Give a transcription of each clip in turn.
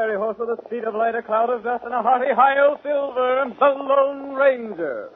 fiery horse with a speed of light, a cloud of dust, and a hearty high-o silver, the Lone Ranger.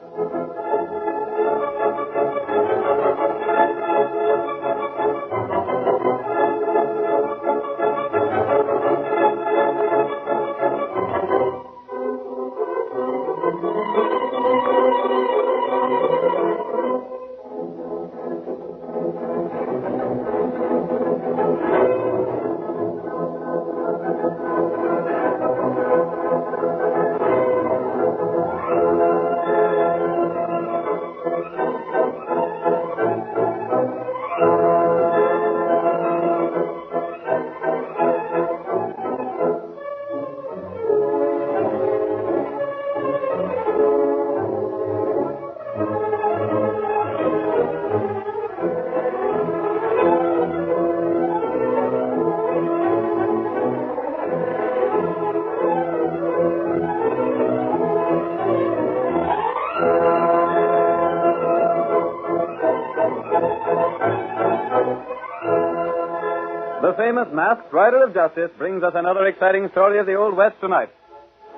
The famous masked rider of justice brings us another exciting story of the Old West tonight.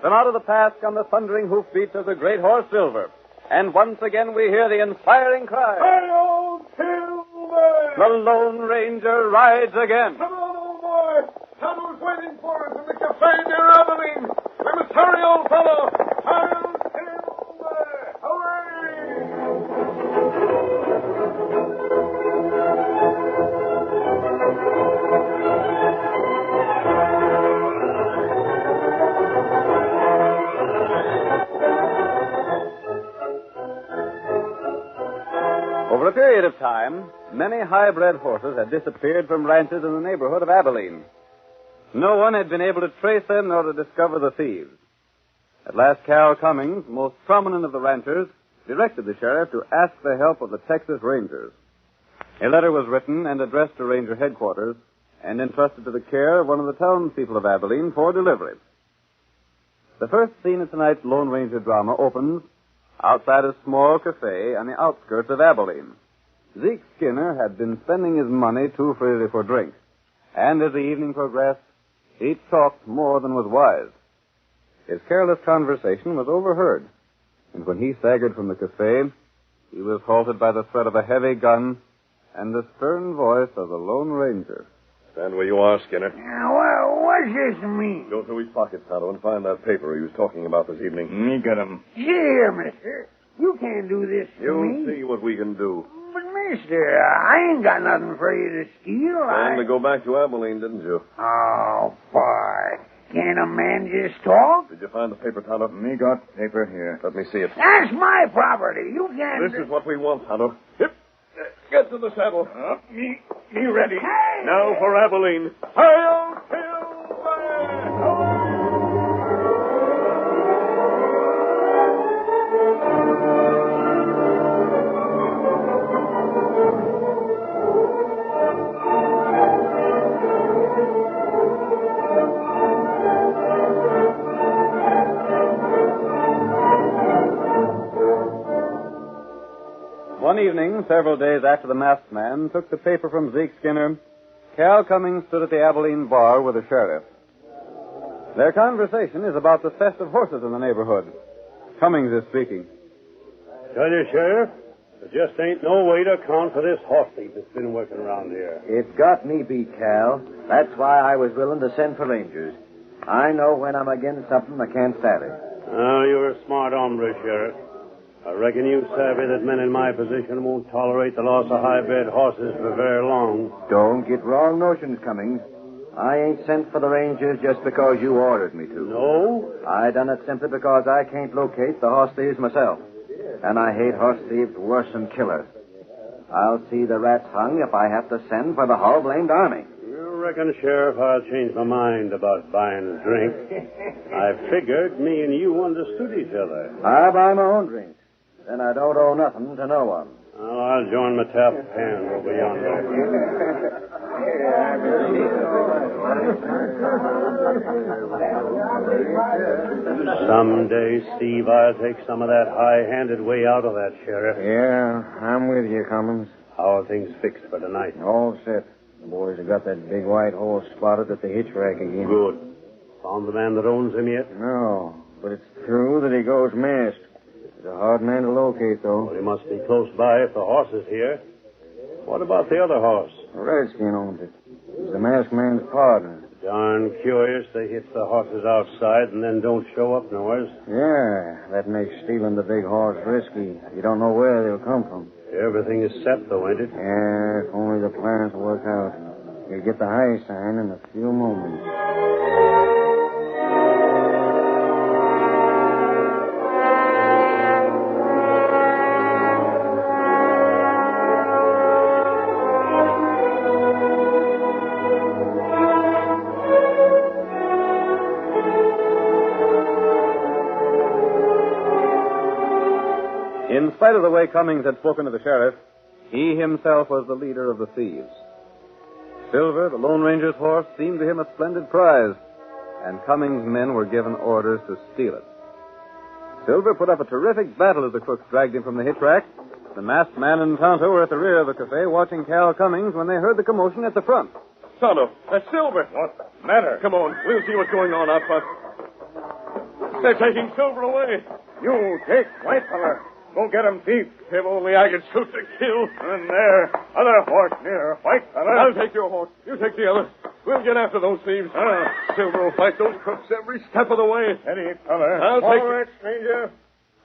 From out of the past come the thundering hoofbeats of the great horse Silver. And once again we hear the inspiring cry. Hail, Silver! The Lone Ranger rides again. Come on, old boy. Tonto's waiting for us in the cafe near Abilene. We must hurry, old fellow. Hail, Silver! Hooray! Over a period of time, many high-bred horses had disappeared from ranches in the neighborhood of Abilene. No one had been able to trace them nor to discover the thieves. At last, Cal Cummings, most prominent of the ranchers, directed the sheriff to ask the help of the Texas Rangers. A letter was written and addressed to Ranger headquarters and entrusted to the care of one of the townspeople of Abilene for delivery. The first scene of tonight's Lone Ranger drama opens outside a small cafe on the outskirts of Abilene. Zeke Skinner had been spending his money too freely for drink, and as the evening progressed, he talked more than was wise. His careless conversation was overheard, and when he staggered from the cafe, he was halted by the threat of a heavy gun and the stern voice of the Lone Ranger. Stand where you are, Skinner. What's this mean? Go through his pockets, Tonto, and find that paper he was talking about this evening. Me got him. See here, mister. You can't do this to You'll me. see what we can do. But, mister, I ain't got nothing for you to steal. Time to go back to Abilene, didn't you? Oh, boy. Can't a man just talk? Did you find the paper, Tonto? Me got paper here. Let me see it. That's my property. You can't... This is what we want, Tonto. Hip. Get to the saddle. Me ready. Hey! Now for Abilene. Hail, Silver! One evening, several days after the masked man took the paper from Zeke Skinner, Cal Cummings stood at the Abilene bar with the sheriff. Their conversation is about the theft of horses in the neighborhood. Cummings is speaking. Tell you, Sheriff, there just ain't no way to account for this horse thief that's been working around here. It's got me beat, Cal. That's why I was willing to send for Rangers. I know when I'm against something, I can't stand it. Oh, you're a smart hombre, Sheriff. I reckon you savvy that men in my position won't tolerate the loss of high-bred horses for very long. Don't get wrong notions, Cummings. I ain't sent for the Rangers just because you ordered me to. No? I done it simply because I can't locate the horse thieves myself. And I hate horse thieves worse than killers. I'll see the rats hung if I have to send for the whole blamed army. You reckon, Sheriff, I'll change my mind about buying a drink. I figured me and you understood each other. I buy my own drinks. Then I don't owe nothing to no one. Well, I'll join my tap hand over yonder. Someday, Steve, I'll take some of that high-handed way out of that, Sheriff. Yeah, I'm with you, Cummings. How are things fixed for tonight? All set. The boys have got that big white horse spotted at the hitch rack again. Good. Found the man that owns him yet? No, but it's true that he goes masked. He's a hard man to locate, though. Well, he must be close by if the horse is here. What about the other horse? A redskin owns it. He's the masked man's partner. Darn curious. They hitch the horses outside and then don't show up nowheres. Yeah, that makes stealing the big horse risky. You don't know where they'll come from. Everything is set, though, ain't it? Yeah, if only the plans work out. You'll get the high sign in a few moments. In spite of the way Cummings had spoken to the sheriff, he himself was the leader of the thieves. Silver, the Lone Ranger's horse, seemed to him a splendid prize, and Cummings' men were given orders to steal it. Silver put up a terrific battle as the crooks dragged him from the hitch rack. The masked man and Tonto were at the rear of the cafe watching Cal Cummings when they heard the commotion at the front. Tonto, that's Silver. What's the matter? Come on, we'll see what's going on out front. They're taking Silver away. You take white feller. Go get him, thief. If only I could shoot to kill. And there, other horse near, white feller. I'll take your horse. You take the other. We'll get after those thieves. Silver will fight those crooks every step of the way. Steady, feller. I'll All take right, stranger.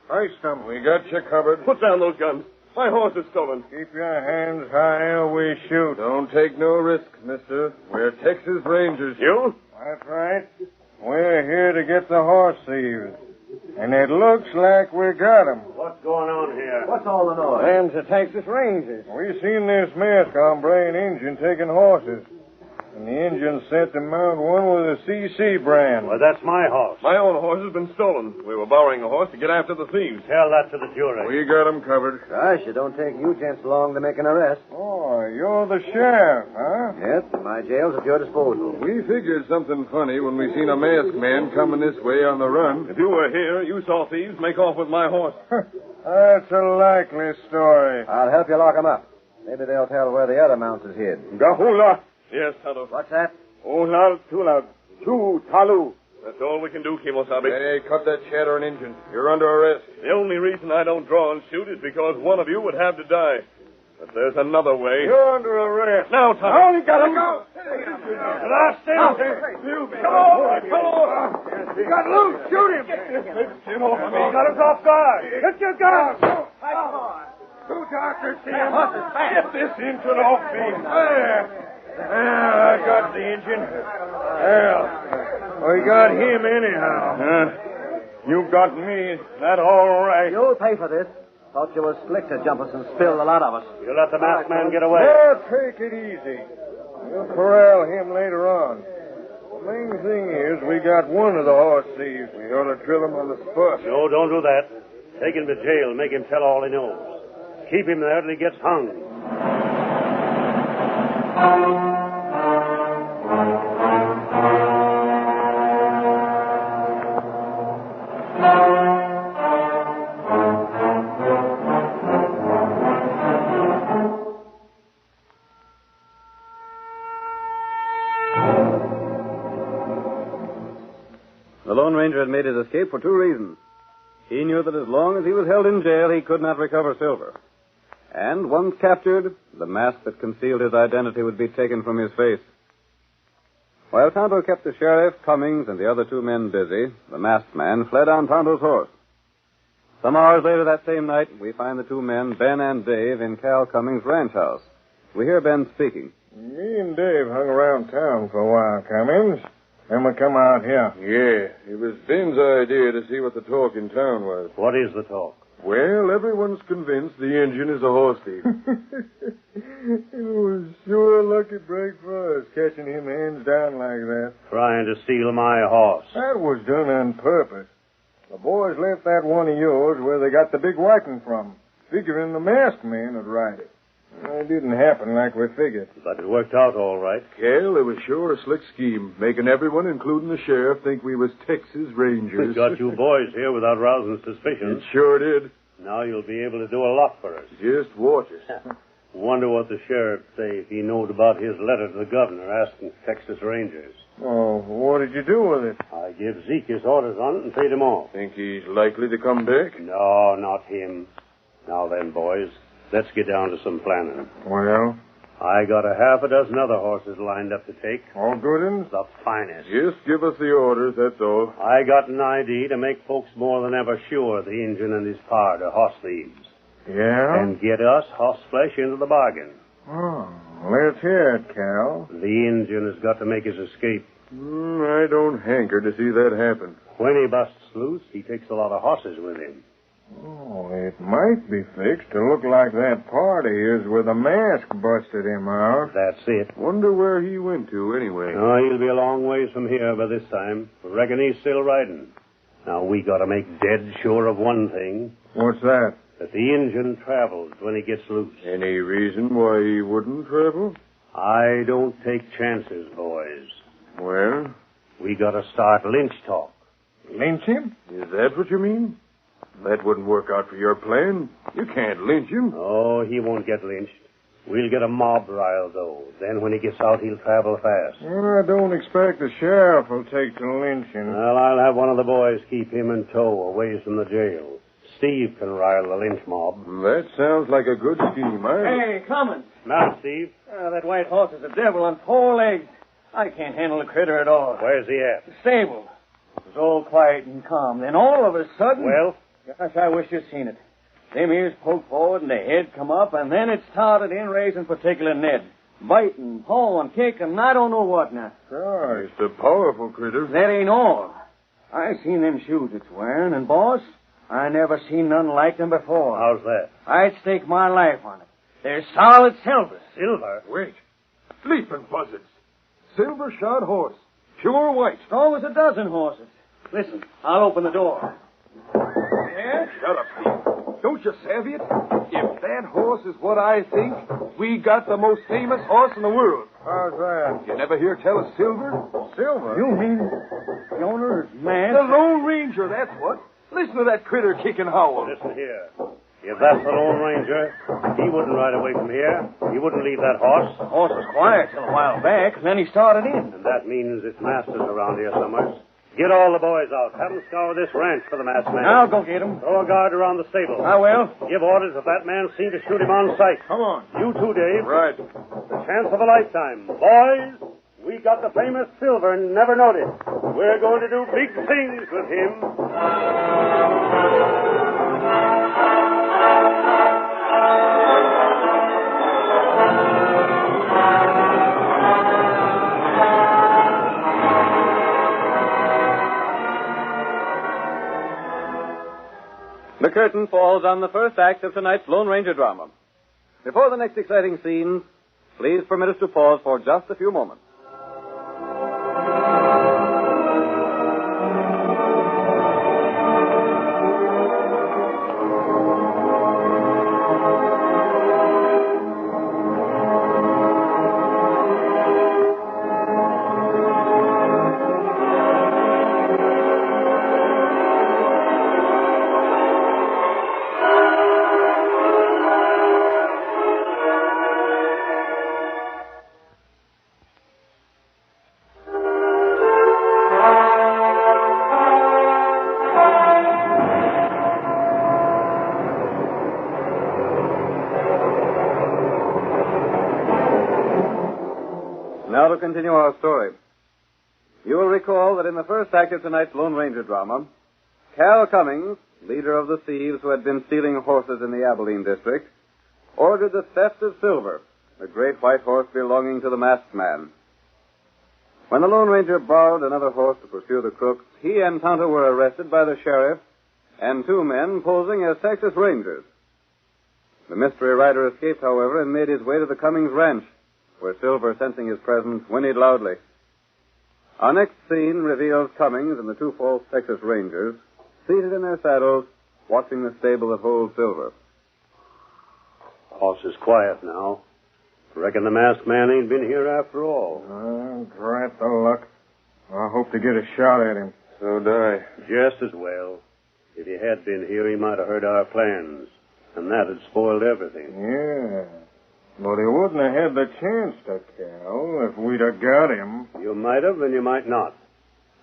Hoist them. We got you covered. Put down those guns. My horse is stolen. Keep your hands high or we shoot. Don't take no risks, mister. We're Texas Rangers. You? That's right. We're here to get the horse thieves. And it looks like we got 'em. What's going on here? What's all the noise? Them's the Texas Rangers. We seen this masked hombre and Injun taking horses. And the Injun sent to mount one with a CC brand. Well, that's my horse. My own horse has been stolen. We were borrowing a horse to get after the thieves. Tell that to the jury. We got 'em covered. Gosh, it don't take you gents long to make an arrest. Oh, you're the sheriff, huh? Yes, my jail's at your disposal. We figured something funny when we seen a masked man coming this way on the run. If you were here, you saw thieves make off with my horse. That's a likely story. I'll help you lock 'em up. Maybe they'll tell where the other mounts is hid. Gahula. Yes, Tonto. What's that? Olal Tula. Chu Talu. That's all we can do, Kimosabe. Hey, cut that chatter and Injun. You're under arrest. The only reason I don't draw and shoot is because one of you would have to die. But there's another way. You're under arrest. Now, Tonto. I only got him. Go. Last Come on. He got loose. Shoot him. Get off me. Got us off guard. Get your gun. Two doctors see him. Get this Injun off me. There. I got the Injun. Well, we got him anyhow. You got me. That all right. You'll pay for this. Thought you was slick to jump us and spill the lot of us. You let the masked man get away. Well, take it easy. We'll corral him later on. The main thing is we got one of the horse thieves. We ought to drill him on the spot. No, don't do that. Take him to jail. Make him tell all he knows. Keep him there till he gets hung. The Lone Ranger had made his escape for two reasons. He knew that as long as he was held in jail, he could not recover Silver. And once captured, the mask that concealed his identity would be taken from his face. While Tonto kept the sheriff, Cummings, and the other two men busy, the masked man fled on Tonto's horse. Some hours later that same night, we find the two men, Ben and Dave, in Cal Cummings' ranch house. We hear Ben speaking. Me and Dave hung around town for a while, Cummings. Then we come out here. Yeah, it was Ben's idea to see what the talk in town was. What is the talk? Well, everyone's convinced the Injun is a horse thief. It was sure a lucky break for us, catching him hands down like that. Trying to steal my horse. That was done on purpose. The boys left that one of yours where they got the big whiting from, figuring the masked man would ride it. It didn't happen like we figured. But it worked out all right. Cal, it was sure a slick scheme, making everyone, including the sheriff, think we was Texas Rangers. We got you boys here without rousing suspicion. It sure did. Now you'll be able to do a lot for us. Just watch us. Wonder what the sheriff'd say if he knowed about his letter to the governor asking Texas Rangers. Oh, what did you do with it? I give Zeke his orders on it and paid him off. Think he's likely to come back? No, not him. Now then, boys, let's get down to some planning. Well? I got a half a dozen other horses lined up to take. All good uns? The finest. Just give us the orders, that's all. I got an idea to make folks more than ever sure the Injun and his pard are horse thieves. Yeah? And get us horse flesh into the bargain. Oh, let's hear it, Cal. The Injun has got to make his escape. I don't hanker to see that happen. When he busts loose, he takes a lot of horses with him. Oh, it might be fixed to look like that party is where the mask busted him out. That's it. Wonder where he went to, anyway. Oh, he'll be a long ways from here by this time. Reckon he's still riding. Now, we got to make dead sure of one thing. What's that? That the Injun travels when he gets loose. Any reason why he wouldn't travel? I don't take chances, boys. Well? We got to start lynch talk. Lynch him? Is that what you mean? That wouldn't work out for your plan. You can't lynch him. Oh, he won't get lynched. We'll get a mob riled, though. Then when he gets out, he'll travel fast. Well, I don't expect the sheriff will take to lynching. Well, I'll have one of the boys keep him in tow away from the jail. Steve can rile the lynch mob. That sounds like a good scheme, Hey, Cummins. Now, Steve. That white horse is a devil on 4 legs. I can't handle the critter at all. Where's he at? The stable. It was all quiet and calm. Then all of a sudden... Well? Gosh, I wish you'd seen it. Them ears poked forward and the head come up, and then it started in raising particular Ned. Biting, pawing, kicking, I don't know what now. Gosh, it's a powerful critter. That ain't all. I seen them shoes it's wearing, and, boss, I never seen none like them before. How's that? I'd stake my life on it. They're solid silver. Silver? Wait. Sleeping buzzards. Silver shod horse. Pure white. Strong as a dozen horses. Listen, I'll open the door. Yeah? Shut up, Steve. Don't you savvy it? If that horse is what I think, we got the most famous horse in the world. How's that? You never hear tell of Silver? Silver? You mean the owner is mad? The Lone Ranger, that's what. Listen to that critter kick and howl. Listen here. If that's the Lone Ranger, he wouldn't ride away from here. He wouldn't leave that horse. The horse was quiet till a while back, and then he started in. And that means its master's around here somewhere. Get all the boys out. Have them scour this ranch for the masked man. I'll go get him. Throw a guard around the stable. I will. Give orders if that man's seen to shoot him on sight. Come on. You too, Dave. Right. The chance of a lifetime. Boys, we got the famous Silver and never noticed. We're going to do big things with him. The curtain falls on the first act of tonight's Lone Ranger drama. Before the next exciting scenes, please permit us to pause for just a few moments. Now to continue our story. You will recall that in the first act of tonight's Lone Ranger drama, Cal Cummings, leader of the thieves who had been stealing horses in the Abilene district, ordered the theft of Silver, a great white horse belonging to the masked man. When the Lone Ranger borrowed another horse to pursue the crooks, he and Tonto were arrested by the sheriff and 2 men posing as Texas Rangers. The mystery rider escaped, however, and made his way to the Cummings ranch, where Silver, sensing his presence, whinnied loudly. Our next scene reveals Cummings and the 2 false Texas Rangers seated in their saddles, watching the stable that holds Silver. Horse is quiet now. Reckon the masked man ain't been here after all. Drat the luck. I hope to get a shot at him. So do I. Just as well. If he had been here, he might have heard our plans. And that had spoiled everything. Yeah. But he wouldn't have had the chance to, Cal, if we'd have got him. You might have, and you might not.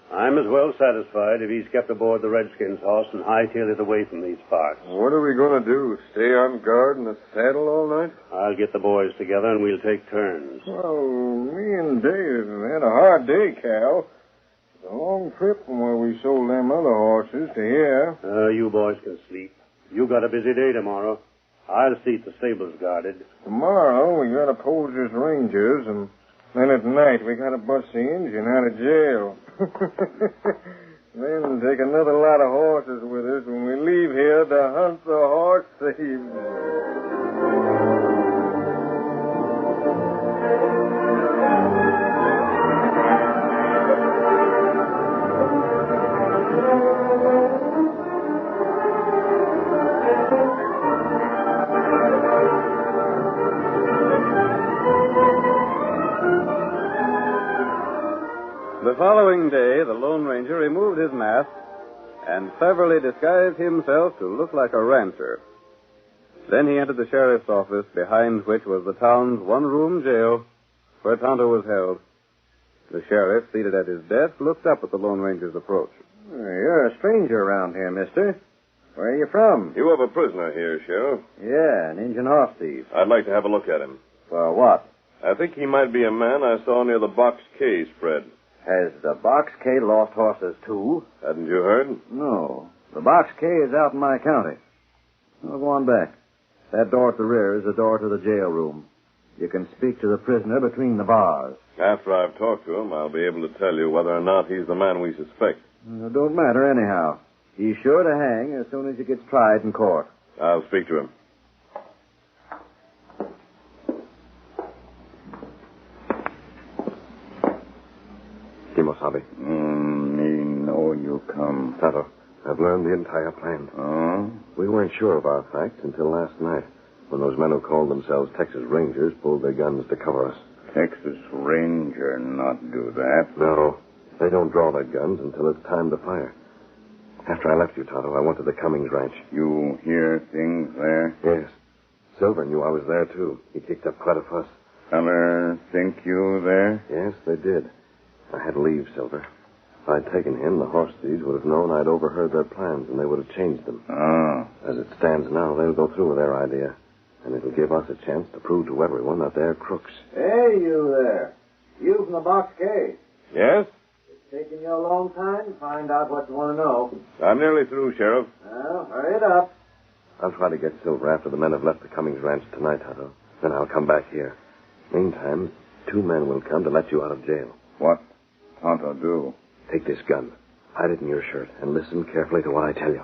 I'm as well satisfied if he's kept aboard the Redskin's horse and hightailed it away from these parts. What are we going to do? Stay on guard in the saddle all night? I'll get the boys together and we'll take turns. Well, me and Dave have had a hard day, Cal. It's a long trip from where we sold them other horses to here. You boys can sleep. You got a busy day tomorrow. I'll see the stable's guarded. Tomorrow we got to pose as rangers, and then at night we got to bust the engine out of jail. Then take another lot of horses with us when we leave here to hunt the horse thieves. The following day, the Lone Ranger removed his mask and cleverly disguised himself to look like a rancher. Then he entered the sheriff's office, behind which was the town's one-room jail where Tonto was held. The sheriff, seated at his desk, looked up at the Lone Ranger's approach. You're a stranger around here, mister. Where are you from? You have a prisoner here, Sheriff. Yeah, an Indian horse thief. I'd like to have a look at him. For what? I think he might be a man I saw near the Box K spread. Has the Box K lost horses, too? Hadn't you heard? No. The Box K is out in my county. Well, go on back. That door at the rear is the door to the jail room. You can speak to the prisoner between the bars. After I've talked to him, I'll be able to tell you whether or not he's the man we suspect. It don't matter anyhow. He's sure to hang as soon as he gets tried in court. I'll speak to him. Kimosabe. Me know you come. Tonto, I've learned the entire plan. Oh? We weren't sure of our facts until last night, when those men who called themselves Texas Rangers pulled their guns to cover us. Texas Ranger not do that. No, they don't draw their guns until it's time to fire. After I left you, Tonto, I went to the Cummings ranch. You hear things there? Yes. Silver knew I was there, too. He kicked up quite a fuss. Feller think you there? Yes, they did. I had to leave Silver. If I'd taken him, the horse thieves would have known I'd overheard their plans, and they would have changed them. Oh. As it stands now, they'll go through with their idea. And it'll give us a chance to prove to everyone that they're crooks. Hey, you there. You from the Box K. Yes? It's taking you a long time to find out what you want to know. I'm nearly through, Sheriff. Well, hurry it up. I'll try to get Silver after the men have left the Cummings ranch tonight, Tonto. Then I'll come back here. Meantime, 2 men will come to let you out of jail. What Tonto do? Take this gun, hide it in your shirt, and listen carefully to what I tell you.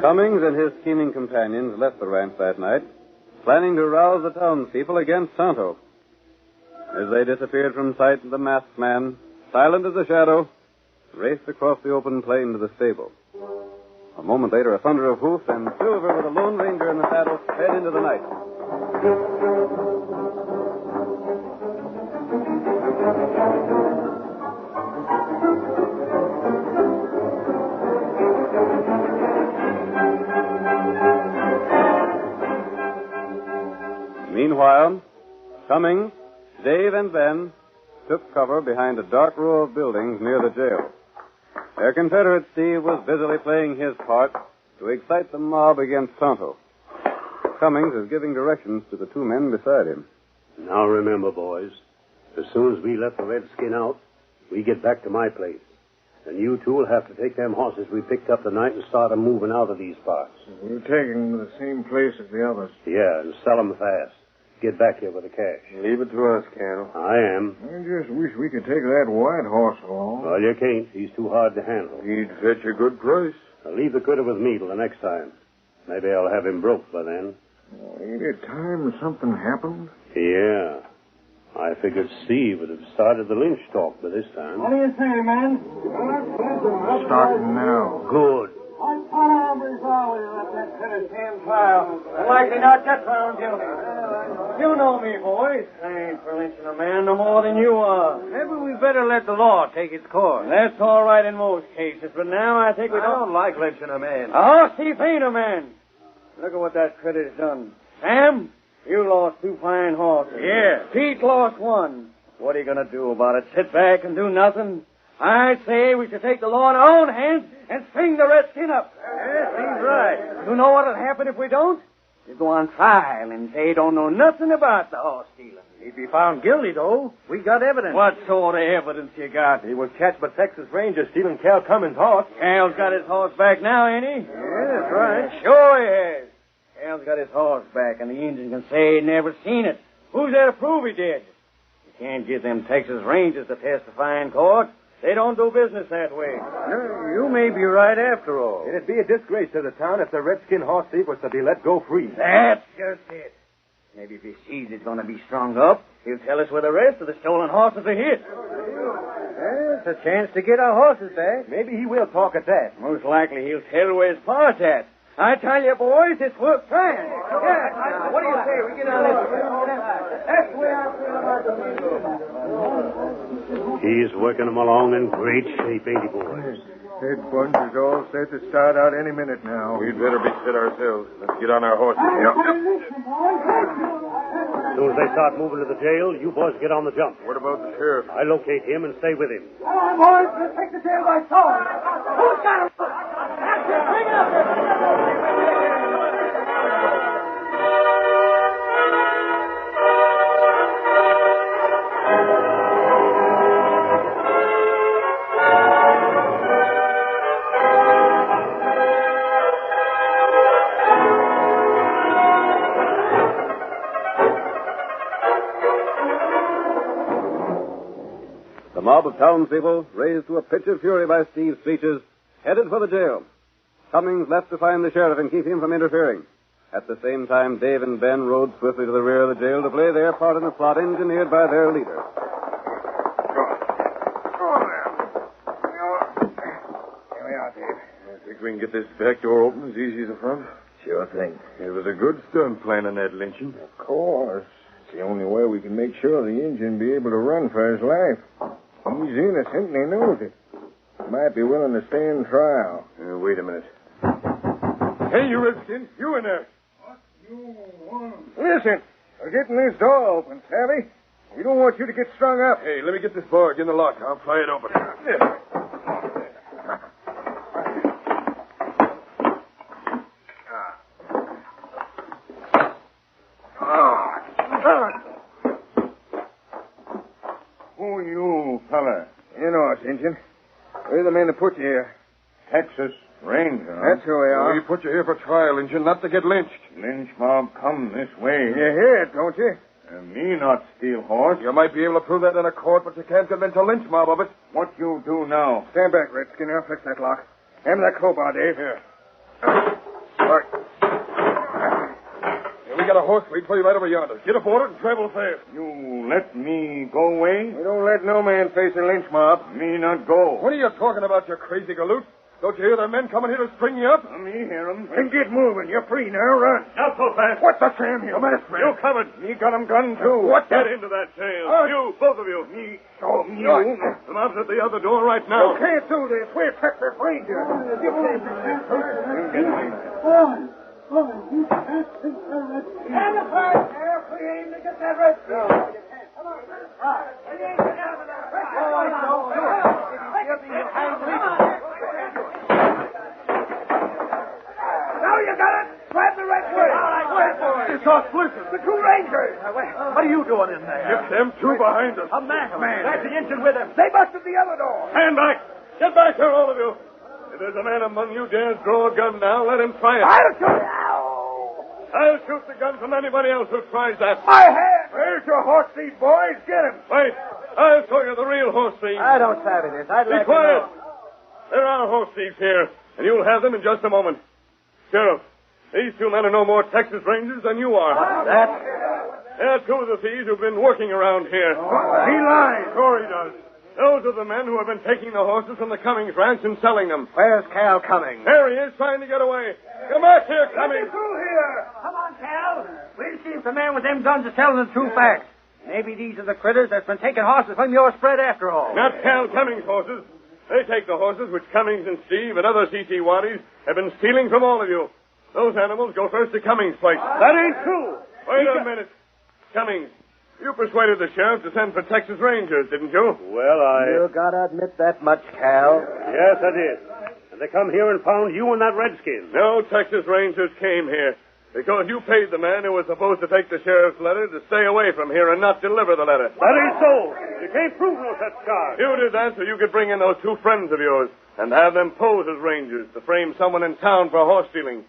Cummings and his scheming companions left the ranch that night, planning to rouse the townspeople against Tonto. As they disappeared from sight, the masked man, silent as a shadow, raced across the open plain to the stable. A moment later, a thunder of hoofs, and Silver, with a Lone Ranger in the saddle, sped into the night. Meanwhile, Cummings, Dave, and Ben took cover behind a dark row of buildings near the jail. Their Confederate Steve was busily playing his part to excite the mob against Tonto. Cummings is giving directions to the 2 men beside him. Now remember, boys, as soon as we let the Redskin out, we get back to my place. And you 2 will have to take them horses we picked up tonight and start them moving out of these parts. We're taking them to the same place as the others. Yeah, and sell them fast. Get back here with the cash. Leave it to us, Cal. I am. I just wish we could take that white horse along. Well, you can't. He's too hard to handle. He'd fetch a good price. Now, leave the critter with me till the next time. Maybe I'll have him broke by then. Ain't it time something happened? Yeah. I figured Steve would have started the lynch talk by this time. What do you say, man? Starting now. Good. What kind of hombres are we to let that critter stand trial? Likely not get found guilty. You know me, boys. I ain't for lynching a man no more than you are. Maybe we better let the law take its course. That's all right in most cases, but now I think we I don't like lynching a man. A horse thief ain't a man. Look at what that credit has done. Sam, you lost 2 fine horses. Yeah. Pete lost 1. What are you going to do about it? Sit back and do nothing? I'd say we should take the law in our own hands and string the redskin up. Yeah, seems right. You know what'll happen if we don't? You go on trial and say you don't know nothing about the horse stealing. He'd be found guilty, though. We got evidence. What sort of evidence you got? He was catched by Texas Rangers stealing Cal Cummins' horse. Cal's got his horse back now, ain't he? Yeah, that's right. Sure he has. Cal's got his horse back, and the Indian can say he never seen it. Who's there to prove he did? You can't get them Texas Rangers to testify in court. They don't do business that way. You may be right after all. It'd be a disgrace to the town if the redskin horse thief was to be let go free. That's just it. Maybe if he sees it's going to be strung up, he'll tell us where the rest of the stolen horses are hid. Yeah, it's a chance to get our horses back. Maybe he will talk at that. Most likely he'll tell where his pa's at. I tell you, boys, it's worth trying. Yeah, what do you say? We get on this. That's the way I feel about the He's working them along in great shape, ain't he, boys? Head bunch is all set to start out any minute now. We'd better be set ourselves. Let's get on our horses. As soon as they start moving to the jail, you boys get on the jump. What about the sheriff? I locate him and stay with him. Come on, boys. Let's take the jail by storm. Who's got him? That's it. Bring it up. The mob of townspeople, raised to a pitch of fury by Steve's speeches, headed for the jail. Cummings left to find the sheriff and keep him from interfering. At the same time, Dave and Ben rode swiftly to the rear of the jail to play their part in the plot engineered by their leader. Here we are, Dave. I think we can get this back door open as easy as the front. Sure thing. It was a good stunt planning that lynching. Of course. It's the only way we can make sure the Indian be able to run for his life. He's innocent and he knows it. Might be willing to stand trial. Wait a minute. Hey, you redskin. You in there. What you want? Listen, we're getting this door open, savvy? We don't want you to get strung up. Hey, let me get this bar. Get in the lock. I'll pry it open. Who you, fella? You know us, Injun. We're the men that put you here. Texas Ranger. That's who we are. We put you here for trial, Injun, not to get lynched. Lynch mob come this way. You hear it, don't you? And me not steal horse. You might be able to prove that in a court, but you can't convince a lynch mob of it. What you do now? Stand back, Redskin. I'll fix that lock. Hand me that crowbar, Dave. Here. Right. We got a horse lead for you right over yonder. Get aboard it and travel fast. You let me go away? We don't let no man face a lynch mob. Me not go. What are you talking about, you crazy galoot? Don't you hear the men coming here to string you up? Me hear 'em. Then get moving. You're free now. Run. Not so fast. What the Sam you? You covered. Me got 'em gun, too. What? Get into that jail. You, both of you. Me show you. The mob's at the other door right now. You can't do this. We're Texas Rangers. You can't do this. You get me. Stand aside there. We aim to get that red girl. Come on. We aim to get out of there. Don't do it. Now you got it. Grab the red girl. Wait for it. It's our splitters. The 2 Rangers. What are you doing in there? Get them 2 behind us. A masked man. That's the engine with him. They busted the other door. Stand back. Get back here, all of you. If there's a man among you dares draw a gun now, let him try it. I'll shoot. I'll shoot the gun from anybody else who tries that. My hand. There's your horse thief, boys. Get him. Wait. I'll show you the real horse thief. I don't savvy this. I'd Be like quiet. to know. There are horse thieves here, and you'll have them in just a moment. Sheriff, these 2 men are no more Texas Rangers than you are. That? They're 2 of the thieves who've been working around here. He lies. Sure he does. Those are the men who have been taking the horses from the Cummings ranch and selling them. Where's Cal Cummings? There he is, trying to get away. Come back here, Cummings. Through here. Come on, Cal. We'll see if the man with them guns is telling the true facts. Maybe these are the critters that's been taking horses from your spread after all. Not Cal Cummings' horses. They take the horses which Cummings and Steve and other C.T. Waddies have been stealing from all of you. Those animals go first to Cummings' place. That ain't true. Wait a minute. Cummings, you persuaded the sheriff to send for Texas Rangers, didn't you? Well, You gotta admit that much, Cal. Yes, I did. And they come here and found you and that redskin. No Texas Rangers came here because you paid the man who was supposed to take the sheriff's letter to stay away from here and not deliver the letter. That ain't so. You can't prove no such charge. You did that so you could bring in those two friends of yours and have them pose as Rangers to frame someone in town for horse stealing.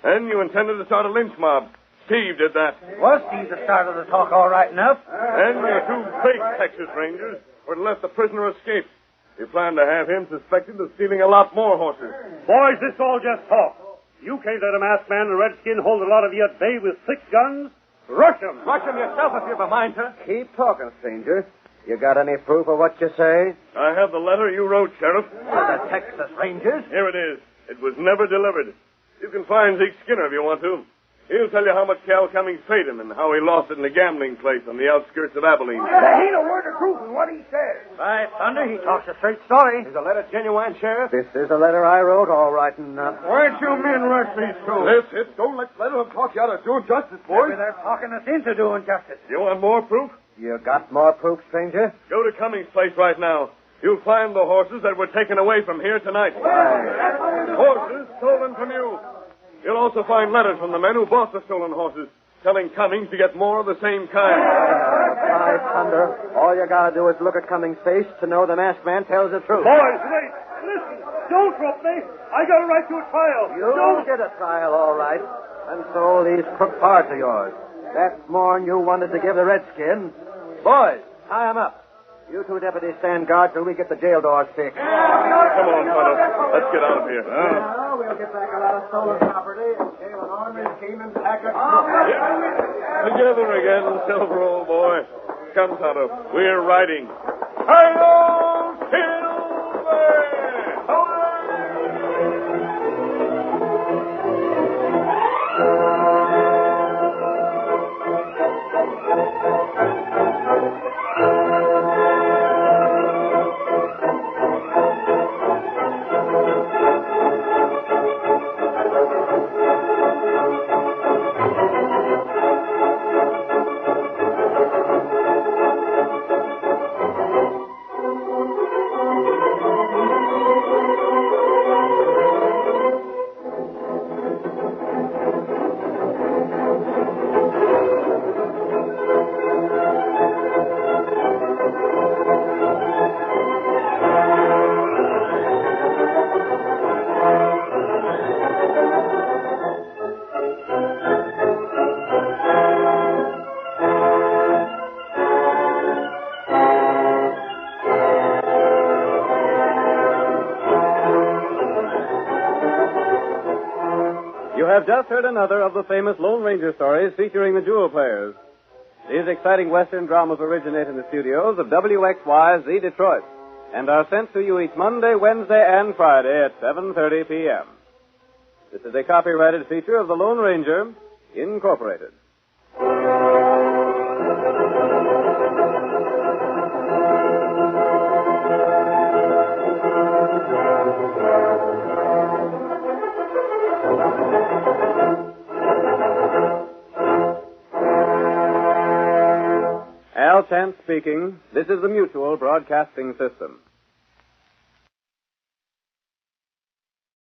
Then you intended to start a lynch mob. Steve did that. Was Steve the start of the talk all right enough? And your two fake Texas Rangers were to let the prisoner escape. You planned to have him suspected of stealing a lot more horses. Boys, this all just talk. You can't let a masked man and a redskin hold a lot of you at bay with 6 guns. Rush 'em. Rush him yourself if you've a mind to. Keep talking, stranger. You got any proof of what you say? I have the letter you wrote, Sheriff. The Texas Rangers? Here it is. It was never delivered. You can find Zeke Skinner if you want to. He'll tell you how much Cal Cummings paid him and how he lost it in a gambling place on the outskirts of Abilene. There ain't a word of truth in what he says. By thunder, he talks a straight story. Is the letter genuine, Sheriff? This is a letter I wrote, all right enough. Why'd you men rush these two? This. Don't let them talk you out of doing justice, boys. Maybe they're talking us into doing justice. You want more proof? You got more proof, stranger? Go to Cummings' place right now. You'll find the horses that were taken away from here tonight. Horses stolen from you. You'll also find letters from the men who bought the stolen horses, telling Cummings to get more of the same kind. By thunder, all you gotta do is look at Cummings' face to know the masked man tells the truth. Boys, wait. Listen. Don't drop me. I got a right to a trial. You'll get a trial, all right. And so these crook parts of yours. That's more'n you wanted to give the redskin. Boys, tie him up. You two deputies stand guard till we get the jail doors fixed. Come on, Tonto. Let's get out of here. Well, we'll get back a lot of stolen property and jail an ornery scheme and pack up. Together again, Silver, old boy. Come, Tonto. We're riding. Hi-yo, Silver! You have just heard another of the famous Lone Ranger stories featuring the Jewel Players. These exciting Western dramas originate in the studios of WXYZ Detroit and are sent to you each Monday, Wednesday, and Friday at 7:30 p.m. This is a copyrighted feature of the Lone Ranger, Incorporated. Al Chance speaking. This is the Mutual Broadcasting System.